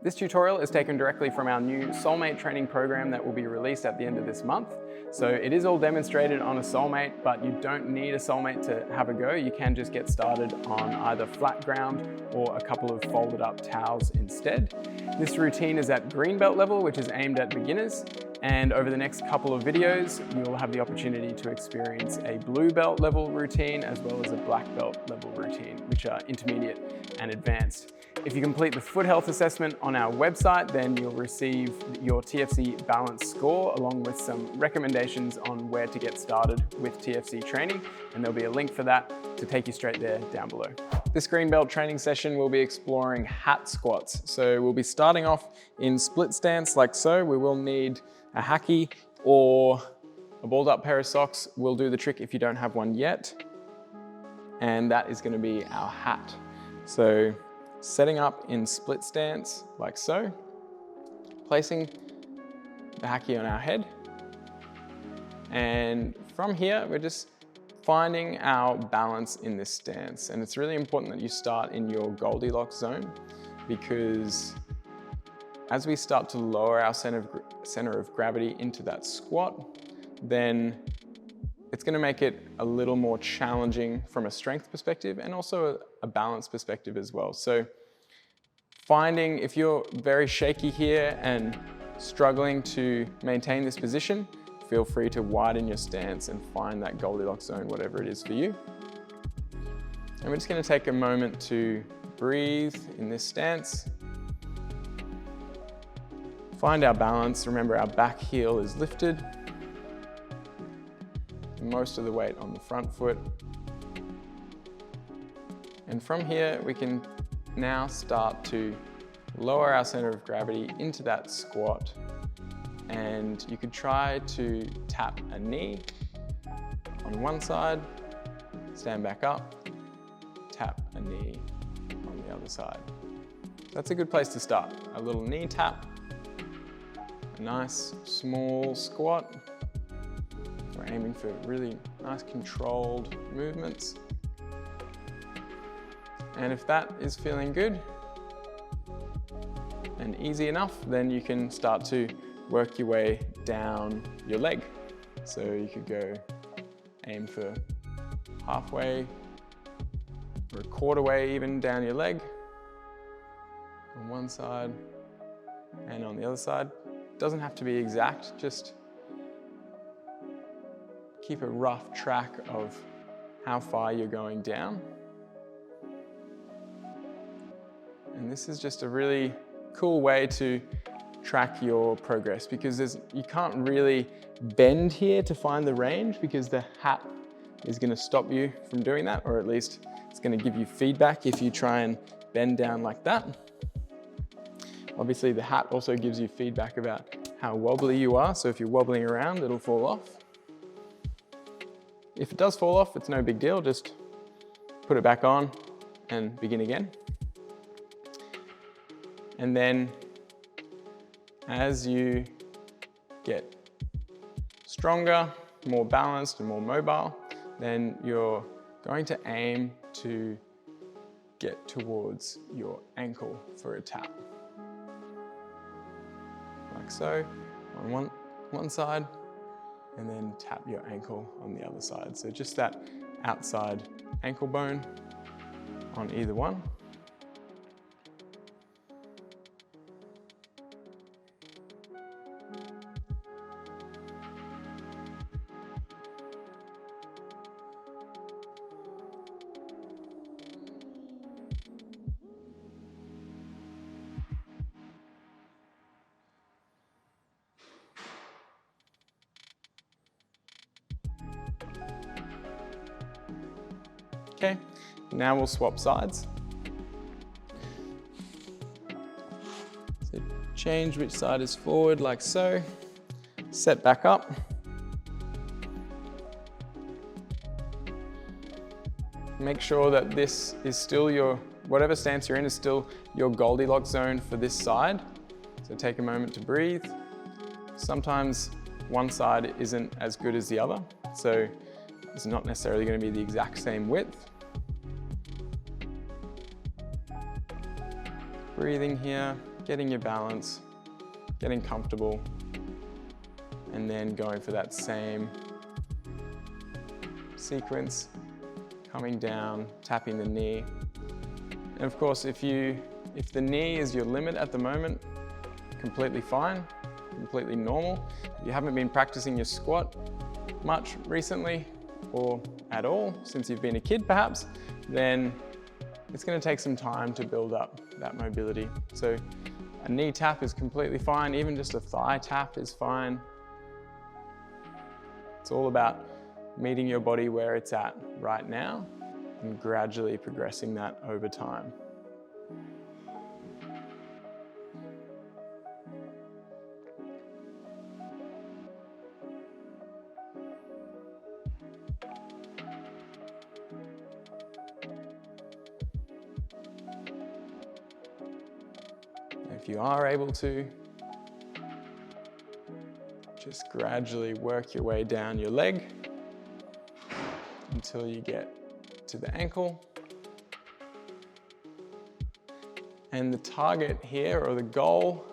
This tutorial is taken directly from our new Soulmate training program that will be released at the end of this month. So it is all demonstrated on a Soulmate, but you don't need a Soulmate to have a go. You can just get started on either flat ground or a couple of folded up towels instead. This routine is at green belt level, which is aimed at beginners. And over the next couple of videos, you'll have the opportunity to experience a blue belt level routine as well as a black belt level routine, which are intermediate and advanced. If you complete the foot health assessment on our website, then you'll receive your TFC balance score along with some recommendations on where to get started with TFC training. And there'll be a link for that to take you straight there down below. This green belt training session will be exploring hat squats. So we'll be starting off in split stance like so. We will need a hacky or a balled up pair of socks will do the trick if you don't have one yet. And that is going to be our hat. So setting up in split stance like so, placing the hacky on our head. And from here, we're just finding our balance in this stance. And it's really important that you start in your Goldilocks zone, because as we start to lower our center of gravity into that squat, then it's going to make it a little more challenging from a strength perspective and also a balance perspective as well. So finding, if you're very shaky here and struggling to maintain this position, feel free to widen your stance and find that Goldilocks zone, whatever it is for you. And we're just going to take a moment to breathe in this stance. Find our balance. Remember, our back heel is lifted. Most of the weight on the front foot. And from here, we can now start to lower our center of gravity into that squat. And you could try to tap a knee on one side, stand back up, tap a knee on the other side. That's a good place to start. A little knee tap, a nice small squat. We're aiming for really nice controlled movements. And if that is feeling good and easy enough, then you can start to work your way down your leg. So you could go aim for halfway or a quarter way even down your leg on one side and on the other side. Doesn't have to be exact, just keep a rough track of how far you're going down. And this is just a really cool way to track your progress, because you can't really bend here to find the range, because the hat is going to stop you from doing that, or at least it's going to give you feedback if you try and bend down like that. Obviously, the hat also gives you feedback about how wobbly you are, so if you're wobbling around, it'll fall off. If it does fall off, it's no big deal, just put it back on and begin again. And then as you get stronger, more balanced and more mobile, then you're going to aim to get towards your ankle for a tap. Like so, on one side, and then tap your ankle on the other side. So just that outside ankle bone on either one. Okay, now we'll swap sides. So change which side is forward like so. Set back up. Make sure that this is still whatever stance you're in is still your Goldilocks zone for this side. So take a moment to breathe. Sometimes one side isn't as good as the other, so it's not necessarily going to be the exact same width. Breathing here. getting your balance, getting comfortable, and then going for that same sequence, coming down, tapping the knee. And of course, if the knee is your limit at the moment, completely fine, completely normal. If you haven't been practicing your squat much recently or at all since you've been a kid perhaps, then it's going to take some time to build up that mobility. So a knee tap is completely fine, even just a thigh tap is fine. It's all about meeting your body where it's at right now and gradually progressing that over time. If you are able to, just gradually work your way down your leg until you get to the ankle. And the target here, or the goal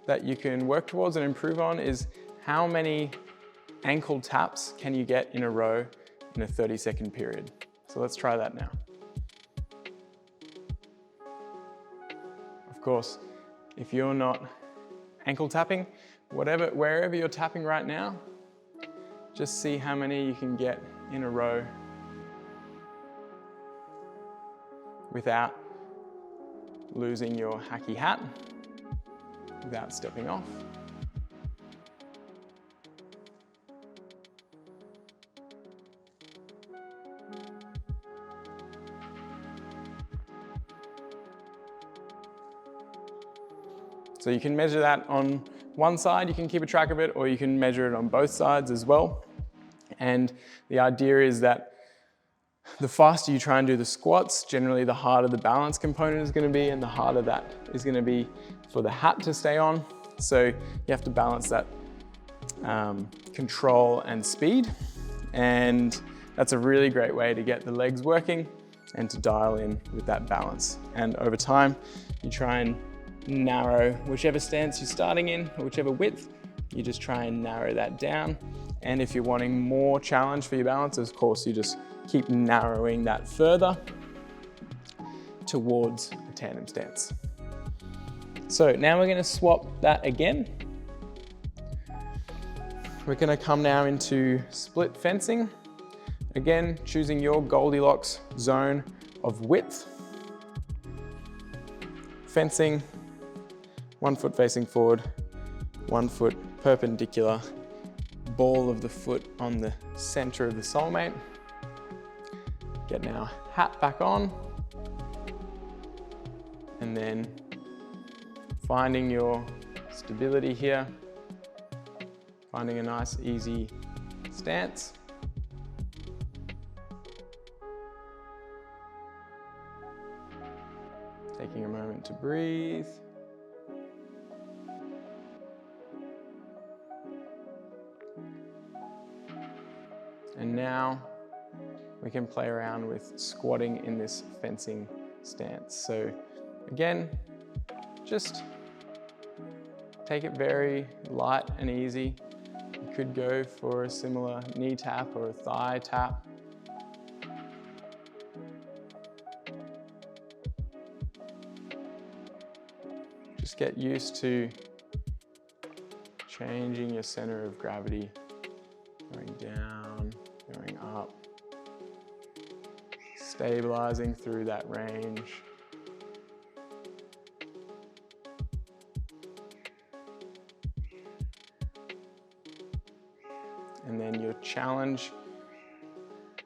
that you can work towards and improve on, is how many ankle taps can you get in a row in a 30-second period. So let's try that now. Of course, if you're not ankle tapping, wherever you're tapping right now, just see how many you can get in a row without losing your hacky hat, without stepping off. So you can measure that on one side, you can keep a track of it, or you can measure it on both sides as well. And the idea is that the faster you try and do the squats, generally the harder the balance component is going to be, and the harder that is going to be for the hat to stay on. So you have to balance that control and speed. And that's a really great way to get the legs working and to dial in with that balance. And over time, you try and narrow whichever stance you're starting in, or whichever width, you just try and narrow that down. And if you're wanting more challenge for your balance, of course, you just keep narrowing that further towards a tandem stance. So now we're going to swap that again. We're going to come now into split fencing. Again, choosing your Goldilocks zone of width. Fencing, 1 foot facing forward, 1 foot perpendicular, ball of the foot on the center of the soulmate. Getting our hat back on, and then finding your stability here, finding a nice easy stance. Taking a moment to breathe. And now we can play around with squatting in this fencing stance. So again, just take it very light and easy. You could go for a similar knee tap or a thigh tap. Just get used to changing your center of gravity, going down, going up, stabilizing through that range. And then your challenge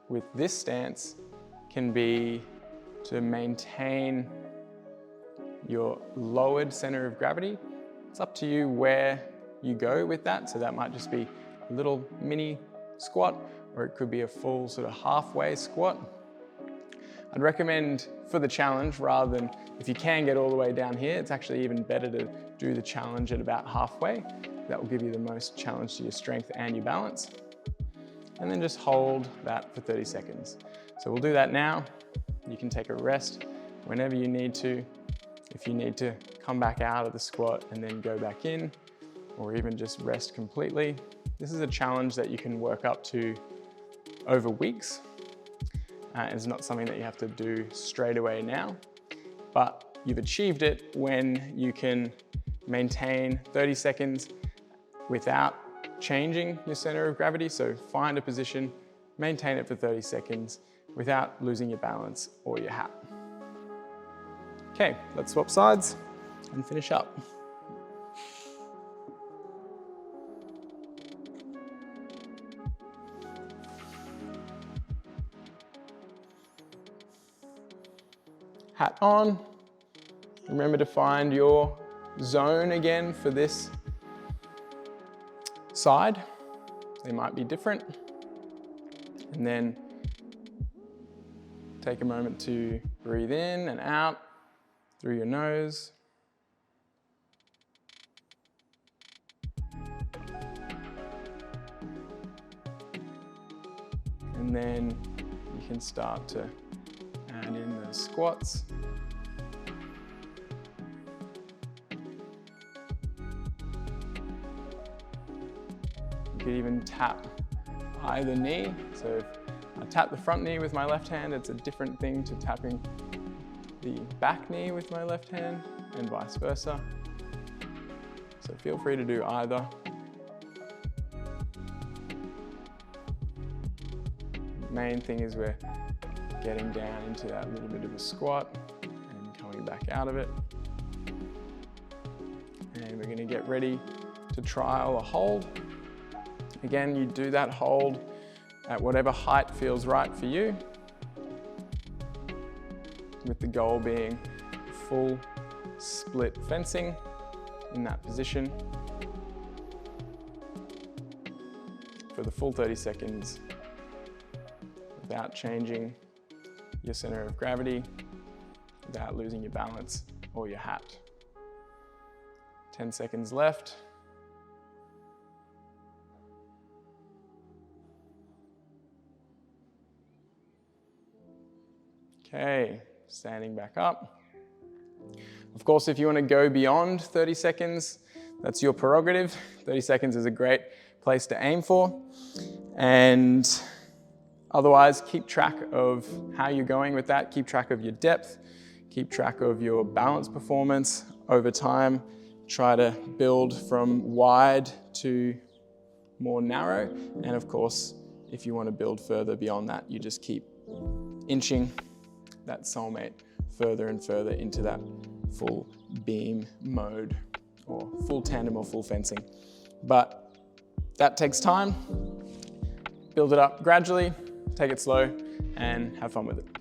with this stance can be to maintain your lowered center of gravity. It's up to you where you go with that. So that might just be a little mini squat, or it could be a full sort of halfway squat. I'd recommend for the challenge, rather than, if you can get all the way down here, it's actually even better to do the challenge at about halfway. That will give you the most challenge to your strength and your balance. And then just hold that for 30 seconds. So we'll do that now. You can take a rest whenever you need to. If you need to come back out of the squat and then go back in, or even just rest completely. This is a challenge that you can work up to over weeks. It's not something that you have to do straight away now, but you've achieved it when you can maintain 30 seconds without changing your center of gravity. So find a position, maintain it for 30 seconds without losing your balance or your hat. Okay, let's swap sides and finish up. Hat on. Remember to find your zone again for this side. They might be different. And then take a moment to breathe in and out through your nose. And then you can start to add in the squats. You could even tap either knee. So if I tap the front knee with my left hand, it's a different thing to tapping the back knee with my left hand, and vice versa. So feel free to do either. Main thing is we're getting down into that little bit of a squat and coming back out of it. And we're going to get ready to trial a hold. Again, you do that hold at whatever height feels right for you, with the goal being full split fencing in that position for the full 30 seconds without changing your center of gravity, without losing your balance or your hat. 10 seconds left. Okay, standing back up. Of course, if you want to go beyond 30 seconds, that's your prerogative. 30 seconds is a great place to aim for. And otherwise, keep track of how you're going with that. Keep track of your depth. Keep track of your balance performance over time. Try to build from wide to more narrow. And of course, if you want to build further beyond that, you just keep inching that soulmate further and further into that full beam mode, or full tandem or full fencing. But that takes time. Build it up gradually, take it slow, and have fun with it.